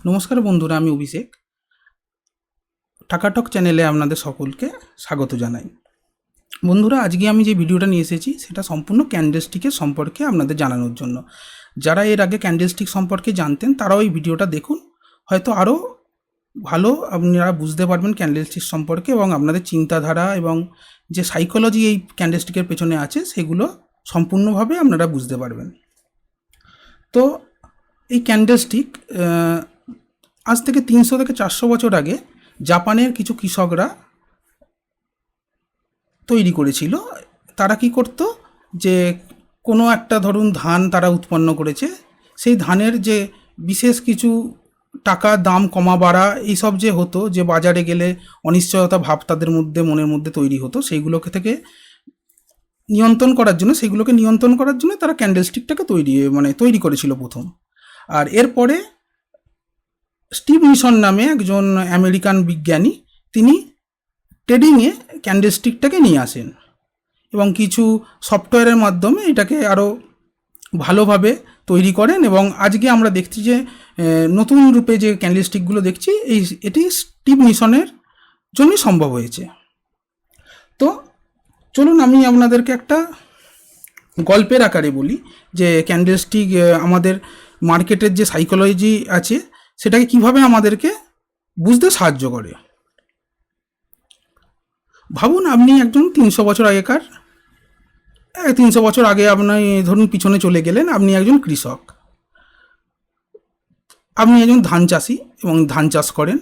নমস্কার বন্ধুরা, আমি অভিষেক। টাকাটক চ্যানেলে আপনাদের সকলকে স্বাগত জানাই। বন্ধুরা, আজকে আমি যে ভিডিওটা নিয়ে এসেছি সেটা সম্পূর্ণ ক্যান্ডেলস্টিকের সম্পর্কে আপনাদের জানানোর জন্য। যারা এর আগে ক্যান্ডেলস্টিক সম্পর্কে জানতেন তারাও এই ভিডিওটা দেখুন, হয়তো আরও ভালো আপনারা বুঝতে পারবেন ক্যান্ডেলস্টিক সম্পর্কে, এবং আপনাদের চিন্তাধারা এবং যে সাইকোলজি এই ক্যান্ডেলস্টিকের পেছনে আছে সেগুলো সম্পূর্ণভাবে আপনারা বুঝতে পারবেন। তো এই ক্যান্ডেলস্টিক আজ থেকে 300 থেকে 400 বছর আগে জাপানের কিছু কৃষকরা তৈরি করেছিল। তারা কি করতো, যে কোনো একটা ধরুন ধান তারা উৎপন্ন করেছে, সেই ধানের যে বিশেষ কিছু টাকা দাম কমা বাড়া এইসব যে হতো, যে বাজারে গেলে অনিশ্চয়তা ভাব তাদের মধ্যে মনের মধ্যে তৈরি হতো, সেইগুলোকে থেকে সেগুলোকে নিয়ন্ত্রণ করার জন্য তারা ক্যান্ডেলস্টিকটাকে তৈরি করেছিল প্রথম। আর এরপরে স্টিভ মিশন নামে একজন আমেরিকান বিজ্ঞানী, তিনি ট্রেডিংয়ে ক্যান্ডেলস্টিকটাকে নিয়ে আসেন এবং কিছু সফটওয়্যারের মাধ্যমে এটাকে আরও ভালোভাবে তৈরি করেন, এবং আজকে আমরা দেখছি যে নতুন রূপে যে ক্যান্ডেলস্টিকগুলো দেখছি এটি স্টিভ মিশনের জন্যই সম্ভব হয়েছে। তো চলুন আমি আপনাদেরকে একটা গল্পের আকারে বলি যে ক্যান্ডেলস্টিক আমাদের মার্কেটের যে সাইকোলজি আছে সেটাকে কিভাবে আমাদেরকে বুঝতে সাহায্য করে। ভাবুন, আপনি একজন 300 বছর আগেকার 300 বছর আগে আপনি ধরুন পিছনে চলে গেলেন। আপনি একজন কৃষক, আপনি একজন ধান চাষি এবং ধান চাষ করেন।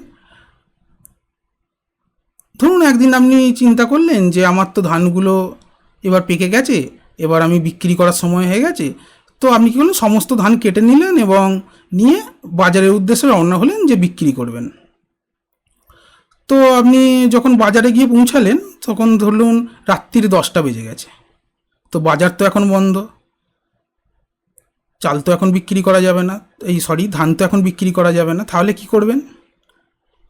ধরুন একদিন আপনি চিন্তা করলেন যে আমার তো ধানগুলো এবার পেকে গেছে, এবার আমি বিক্রি করার সময় হয়ে গেছে। তো আপনি কী করলেন, সমস্ত ধান কেটে নিলেন এবং নিয়ে বাজারের উদ্দেশ্যে রওনা হলেন যে বিক্রি করবেন। তো আপনি যখন বাজারে গিয়ে পৌঁছালেন তখন ধরুন রাত্রির 10টা বেজে গেছে। তো বাজার তো এখন বন্ধ, চাল তো এখন বিক্রি করা যাবে না, ধান তো এখন বিক্রি করা যাবে না। তাহলে কি করবেন?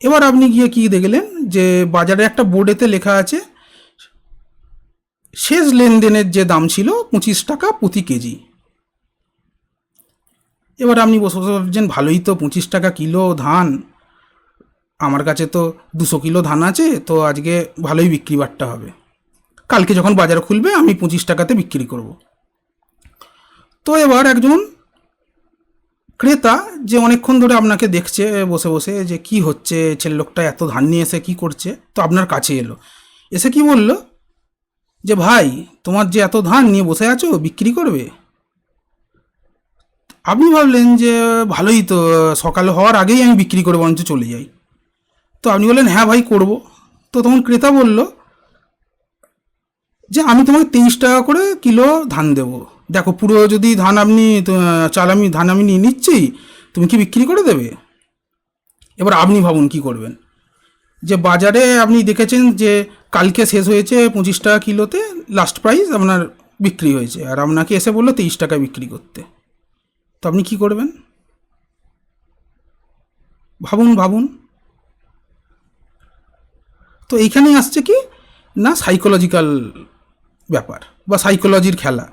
এবার আপনি গিয়ে কি দেখলেন যে বাজারে একটা বোর্ডেতে লেখা আছে শেষ লেনদেনের যে দাম ছিল 25 টাকা প্রতি কেজি। এবার আপনি বসে বসে ভাবছেন, ভালোই তো, 25 টাকা কিলো ধান, আমার কাছে তো 200 কিলো ধান আছে, তো আজকে ভালোই বিক্রি বাট্টা হবে, কালকে যখন বাজার খুলবে আমি 25 টাকাতে বিক্রি করব। তো এবার একজন ক্রেতা, যে অনেকক্ষণ ধরে আপনাকে দেখছে বসে বসে যে কি হচ্ছে, ছেলে লোকটা এত ধান নিয়ে এসে কি করছে, তো আপনার কাছে এলো, এসে কি বলল যে ভাই, তোমার যে এত ধান নিয়ে বসে আছো বিক্রি করবে? আপনি ভাবলেন যে ভালোই তো, সকাল হওয়ার আগেই আমি বিক্রি করে বরঞ্চ চলে যাই। তো আপনি বললেন হ্যাঁ ভাই, করব। তো তখন ক্রেতা বলল যে আমি তোমাকে 23 টাকা করে কিলো ধান দেবো, দেখো পুরো যদি ধান আমি নিয়ে নিচ্ছি, তুমি কি বিক্রি করে দেবে? এবার আপনি ভাবুন কি করবেন, যে বাজারে আপনি দেখেছেন যে কালকে শেষ হয়েছে 25 টাকা কিলোতে লাস্ট প্রাইস আপনার বিক্রি হয়েছে, আর আপনাকে এসে বললো 23 টাকায় বিক্রি করতে। তো আপনি কি করবেন? ভাবুন ভাবুন। তো এইখানেই আসছে কি না, সাইকোলজিক্যাল ব্যাপার বা সাইকোলজির খেলা।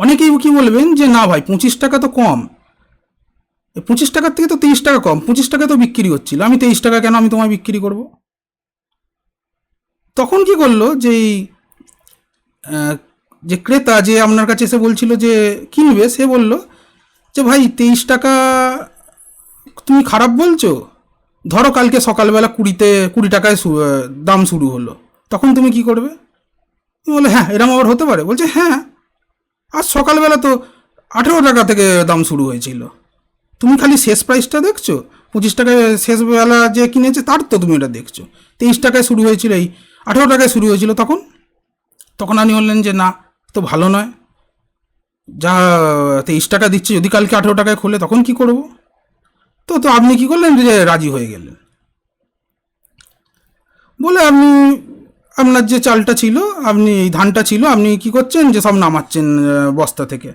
অনেকেই কি বলবেন যে না ভাই, 25 টাকা তো কম, 25 টাকার থেকে তো 23 টাকা কম, 25 টাকা তো বিক্রি হচ্ছিল, আমি 23 টাকা কেন আমি তোমায় বিক্রি করব? তখন কি করলো যে ক্রেতা, যে আপনার কাছে এসে বলছিল যে কিনবে, সে বলল যে ভাই, 23 টাকা তুমি খারাপ বলছো, ধরো কালকে সকালবেলা 20 টাকায় দাম শুরু হলো, তখন তুমি কি করবে? তুমি বলে হ্যাঁ, এরম আবার হতে পারে? বলছে হ্যাঁ, আজ সকালবেলা তো 18 টাকা থেকে দাম শুরু হয়েছিল, তুমি খালি শেষ প্রাইসটা দেখছো, 25 টাকায় শেষবেলা যে কিনেছে তার তো তুমি এটা দেখছো, 23 টাকায় শুরু হয়েছিল, 18 টাকায় শুরু হয়েছিল। তখন তখন আপনি বললেন যে না, তো ভালো নয়, যা 23 টাকা দিচ্ছে, যদি কালকে 18 টাকায় খোলে তখন কি করব? তো তো আপনি কি করলেন, যে রাজি হয়ে গেলেন, বলে আপনি আপনার যে চালটা ছিল, আপনি এই ধানটা ছিল, আপনি কি করছেন যে সব নামাচ্ছেন বস্তা থেকে,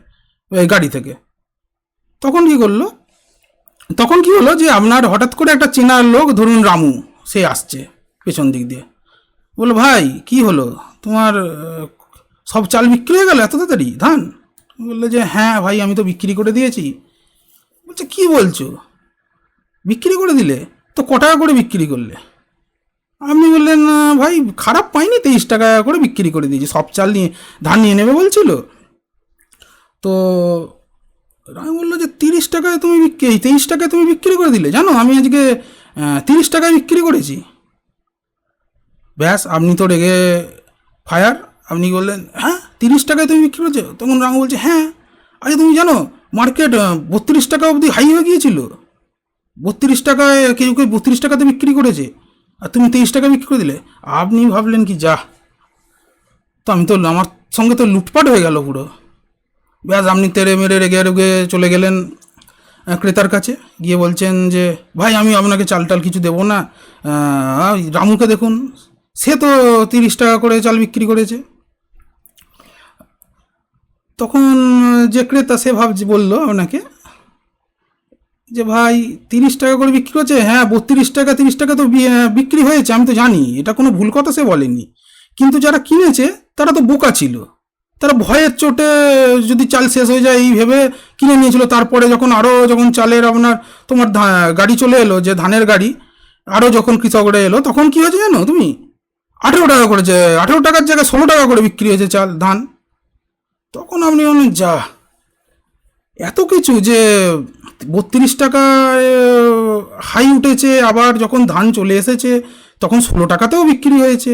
এই গাড়ি থেকে। তখন কি করলো, তখন কি হলো যে আপনার হঠাৎ করে একটা চেনা লোক, ধরুন রামু, সে আসছে পেছন দিক দিয়ে, বললো ভাই কি হলো, তোমার সব চাল বিক্রি হয়ে গেল এত তাড়াতাড়ি ধান? বললো যে হ্যাঁ ভাই, আমি তো বিক্রি করে দিয়েছি। বলছে কি বলছো? বিক্রি করে দিলে? তো ক টাকা করে বিক্রি করলে? আপনি বললেন, ভাই খারাপ পাইনি, 23 টাকা করে বিক্রি করে দিয়েছি, সব চাল নিয়ে ধান নিয়ে নেবে বলছিল। তো আমি বললো যে 30 টাকায় তুমি 23 টাকায় তুমি বিক্রি করে দিলে? জানো আমি আজকে 30 টাকায় বিক্রি করেছি। ব্যাস, আপনি তো রেগে ফায়ার। আপনি বললেন, হ্যাঁ 30 টাকায় তুমি বিক্রি করেছো? তখন রাঙ বলছে, হ্যাঁ। আরে তুমি জানো মার্কেট 32 টাকা অবধি হাই হয়ে গিয়েছিল। 32 টাকায় কেউ কেউ 32 টাকাতে বিক্রি করেছে, আর তুমি 23 টাকা বিক্রি করে দিলে। আপনি ভাবলেন কি, যা, তো আমি তো, আমার সঙ্গে তো লুটপাট হয়ে গেল পুরো। ব্যাস, আপনি তেড়ে মেরে রেগে রেগে চলে গেলেন ক্রেতার কাছে, গিয়ে বলছেন যে ভাই আমি আপনাকে চাল টাল কিছু দেবো না, রামুকে দেখুন, সে তো 30 টাকা করে চাল বিক্রি করেছে। তখন যে ক্রেতা সে বললো আপনাকে যে ভাই 30 টাকা করে বিক্রি করছে, হ্যাঁ 32 টাকা 30 টাকা তো বিক্রি হয়েছে, আমি তো জানি, এটা কোনো ভুল কথা সে বলেনি। কিন্তু যারা কিনেছে তারা তো বোকা ছিল, তারা ভয়ের চোটে যদি চাল শেষ হয়ে যায় এই ভেবে কিনে নিয়েছিল। তারপরে যখন চালের আপনার তোমার গাড়ি চলে এলো, যে ধানের গাড়ি, আরও যখন কৃষকরা এলো, তখন কি হয়েছে জানো তুমি? 18 টাকা করেছে, 18 টাকার জায়গায় 16 টাকা করে বিক্রি হয়েছে ধান। তখন আপনি বলেন, যা, এত কিছু, যে 32 টাকায় হাই উঠেছে, আবার যখন ধান চলে এসেছে তখন 16 টাকাতেও বিক্রি হয়েছে।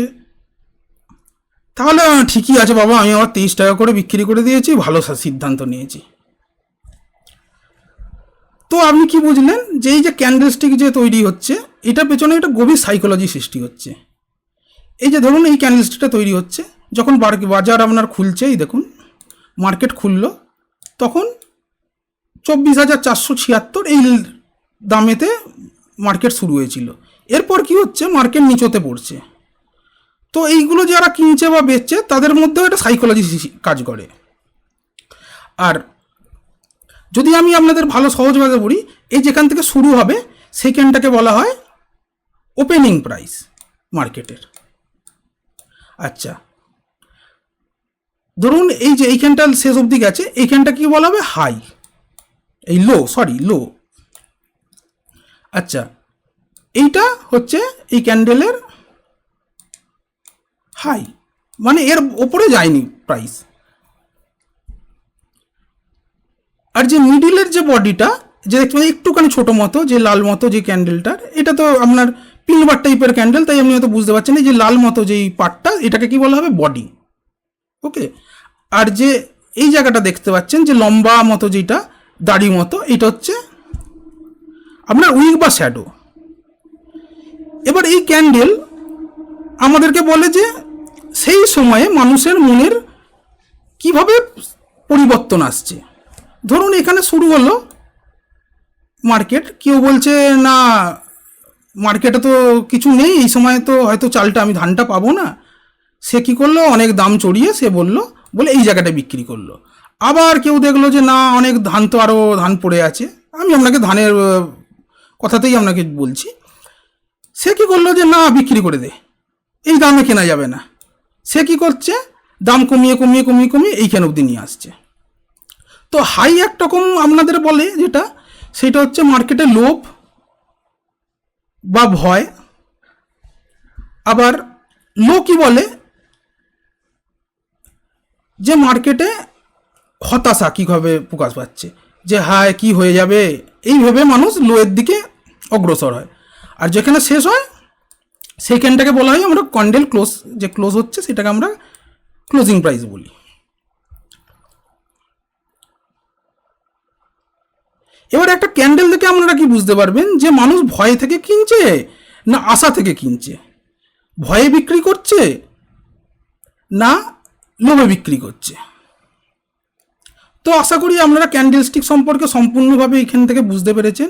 তাহলে ঠিকই আছে বাবা, আমি আবার 23 টাকা করে বিক্রি করে দিয়েছি, ভালো সিদ্ধান্ত নিয়েছি। তো আপনি কি বুঝলেন যে এই যে ক্যান্ডেলস্টিক যে তৈরি হচ্ছে, এটার পেছনে একটা গভীর সাইকোলজি সৃষ্টি হচ্ছে। এই যে ধরুন এই ক্যান্ডেলস্টিকটা তৈরি হচ্ছে, যখন বাজার আপনার খুলছে, এই দেখুন মার্কেট খুললো, তখন 24,476 এই দামেতে মার্কেট শুরু হয়েছিল। এরপর কি হচ্ছে, মার্কেট নিচতে পড়ছে। তো এইগুলো যারা কিনছে বা বেচছে তাদের মধ্যেও একটা সাইকোলজি কাজ করে। আর যদি আমি আপনাদের ভালো সহজভাবে বলি, এই যেখান থেকে শুরু হবে সেখানটাকে বলা হয় ওপেনিং প্রাইস মার্কেটের। আচ্ছা, ধরুন এই যে এইখানটা শেষ অবধি গেছে, এইখানটা কি বলা হবে? হাই, এই লো। আচ্ছা, এইটা হচ্ছে এই ক্যান্ডেলের হাই, মানে এর ওপরে যায়নি প্রাইস। আর যে মিডিলের যে বডিটা, যে দেখতে পাচ্ছি একটুখানি ছোটো মতো, যে লাল মতো যে ক্যান্ডেলটার, এটা তো আপনার পিনবার টাইপের ক্যান্ডেল, তাই আপনি হয়তো বুঝতে পারছেন, এই যে লাল মতো যেই পার্টটা, এটাকে কি বলা হবে? বডি। ওকে। আর যে এই জায়গাটা দেখতে পাচ্ছেন, যে লম্বা মতো যেটা দাড়ি মতো, এটা হচ্ছে আপনার উইক বা শ্যাডো। এবার এই ক্যান্ডেল আমাদেরকে বলে যে সেই সময়ে মানুষের মনের কিভাবে পরিবর্তন আসছে। ধরুন এখানে শুরু হলো মার্কেট, কেউ বলছে না মার্কেটে তো কিছু নেই, এই সময় তো হয়তো চালটা আমি ধানটা পাবো না। সে কি করলো, অনেক দাম চড়িয়ে সে বলে এই জায়গাটা বিক্রি করলো। আবার কেউ দেখলো যে না, অনেক ধান তো আরও ধান পড়ে আছে, আমি আপনাকে ধানের কথাতেই আপনাকে বলছি, সে কি করলো যে না, বিক্রি করে দে, এই দামে কেনা যাবে না। সে কি করছে, দাম কমিয়ে কমিয়ে কমিয়ে কমিয়ে এইখান অবধি নিয়ে আসছে। তো হাই একরকম আপনাদের বলে যেটা, সেটা হচ্ছে মার্কেটে লোভ বা ভয়। আবার লো কি বলে, যে মার্কেটে হতাশা কীভাবে প্রকাশ পাচ্ছে, যে হায় কি হয়ে যাবে, এইভাবে মানুষ লোয়ের দিকে অগ্রসর হয়। আর যেখানে শেষ হয় সেইখানটাকে বলা হয় আমরা ক্যান্ডেল ক্লোজ, যে ক্লোজ হচ্ছে সেটাকে আমরা ক্লোজিং প্রাইস বলি। এবার একটা ক্যান্ডেল থেকে আপনারা কি বুঝতে পারবেন যে মানুষ ভয় থেকে কিনছে না আশা থেকে কিনছে, ভয়ে বিক্রি করছে না লোভে বিক্রি করছে। তো আশা করি আপনারা ক্যান্ডেলস্টিক সম্পর্কে সম্পূর্ণভাবে এখান থেকে বুঝতে পেরেছেন।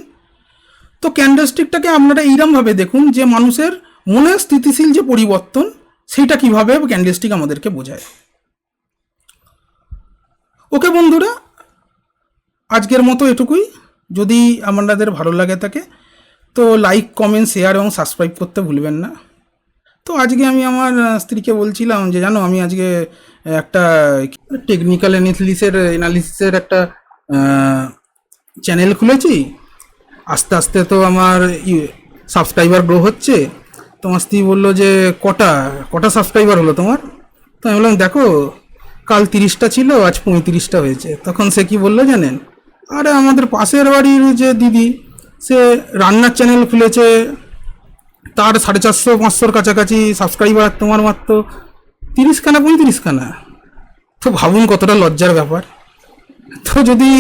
তো ক্যান্ডেলস্টিকটাকে আপনারা এইরকমভাবে দেখুন যে মানুষের মনের স্থিতিশীল যে পরিবর্তন, সেইটা কীভাবে ক্যান্ডেলস্টিক আমাদেরকে বোঝায়। ওকে বন্ধুরা, আজকের মতো এটুকুই। যদি আপনাদের ভালো লাগে থাকে তো লাইক, কমেন্ট, শেয়ার এবং সাবস্ক্রাইব করতে ভুলবেন না। তো আজকে আমি আমার স্ত্রীকে বলছিলাম যে জানো, আমি আজকে একটা টেকনিক্যাল অ্যানালিসিসের একটা চ্যানেল খুলেছি। আস্তে আস্তে তো আমার সাবস্ক্রাইবার গ্রো হচ্ছে। তোমার স্ত্রী বললো যে কটা কটা সাবস্ক্রাইবার হলো তোমার? তো আমি বললাম দেখো, কাল 30টা ছিল, আজ 35টা হয়েছে। তখন সে কি বললো জানেন? আরে আমাদের পাশের বাড়ির যে দিদি, সে রান্নার চ্যানেল খুলেছে, তার 450-500 কাছাকাছি সাবস্ক্রাইবার, তোমার মাত্র 30খানা 35খানা। তো ভাবুন কতটা লজ্জার ব্যাপার। তো যদি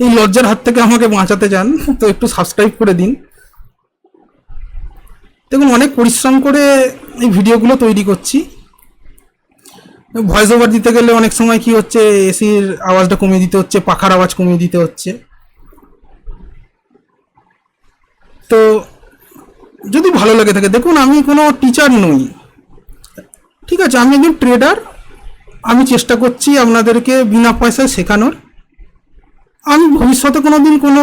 এই লজ্জার হাত থেকে আমাকে বাঁচাতে চান তো একটু সাবস্ক্রাইব করে দিন। দেখুন, অনেক পরিশ্রম করে এই ভিডিওগুলো তৈরি করছি। ভয়েস ওভার দিতে গেলে অনেক সময় কি হচ্ছে, এসির আওয়াজটা কমিয়ে দিতে হচ্ছে, পাখার আওয়াজ কমিয়ে দিতে হচ্ছে। তো যদি ভালো লাগে থাকে, দেখুন আমি কোনো টিচার নই, ঠিক আছে, আমি একজন ট্রেডার। আমি চেষ্টা করছি আপনাদেরকে বিনা পয়সায় শেখানোর। আমি ভবিষ্যতে কোনো দিন কোনো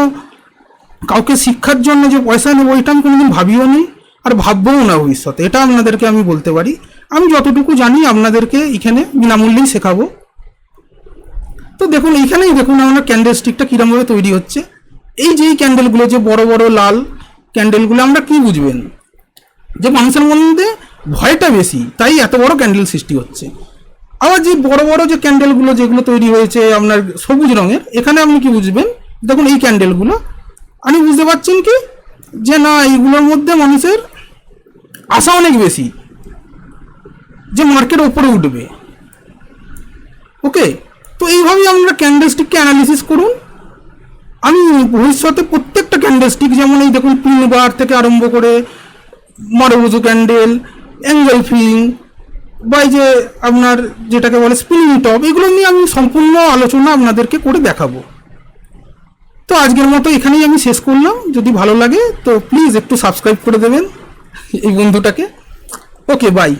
কাউকে শিক্ষার জন্য যে পয়সা নেবো, এটা আমি কোনোদিন ভাবিও নি, আর ভাববও না ভবিষ্যতে। এটা আপনাদেরকে আমি বলতে পারি। আমি যতটুকু জানি আপনাদেরকে এখানে বিনামূল্যেই শেখাবো। তো দেখুন, এইখানেই দেখুন আমার ক্যান্ডেল স্টিকটা কীরকমভাবে তৈরি হচ্ছে। এই যে ক্যান্ডেলগুলো, যে বড় বড় লাল ক্যান্ডেলগুলো, আমরা কি বুঝবেন যে মানুষের মধ্যে ভয়টা বেশি, তাই এত বড় ক্যান্ডেল সৃষ্টি হচ্ছে। আবার যে বড় বড় যে ক্যান্ডেলগুলো যেগুলো তৈরি হয়েছে আপনার সবুজ রঙের, এখানে আপনি কি বুঝবেন? দেখুন এই ক্যান্ডেলগুলো আপনি বুঝতে পারছেন কি যে না, এইগুলোর মধ্যে মানুষের আশা অনেক বেশি যে মার্কেট ওপরে উঠবে। ওকে, তো এইভাবেই আমরা ক্যান্ডেলস্টিককে অ্যানালিসিস করুন। আমি ভবিষ্যতে প্রত্যেকটা ক্যান্ডেলস্টিক, যেমন এই দেখুন পিন বার থেকে আরম্ভ করে মারুবুজু ক্যান্ডেল, অ্যাঙ্গেল ফিলিং, বা এই যে আপনার যেটাকে বলে স্পিনিং টপ, এগুলো নিয়ে আমি সম্পূর্ণ আলোচনা আপনাদেরকে করে দেখাবো। তো আজকের মতো এখানেই আমি শেষ করলাম। যদি ভালো লাগে তো প্লিজ একটু সাবস্ক্রাইব করে দেবেন এই বন্ধুটাকে। ওকে, বাই।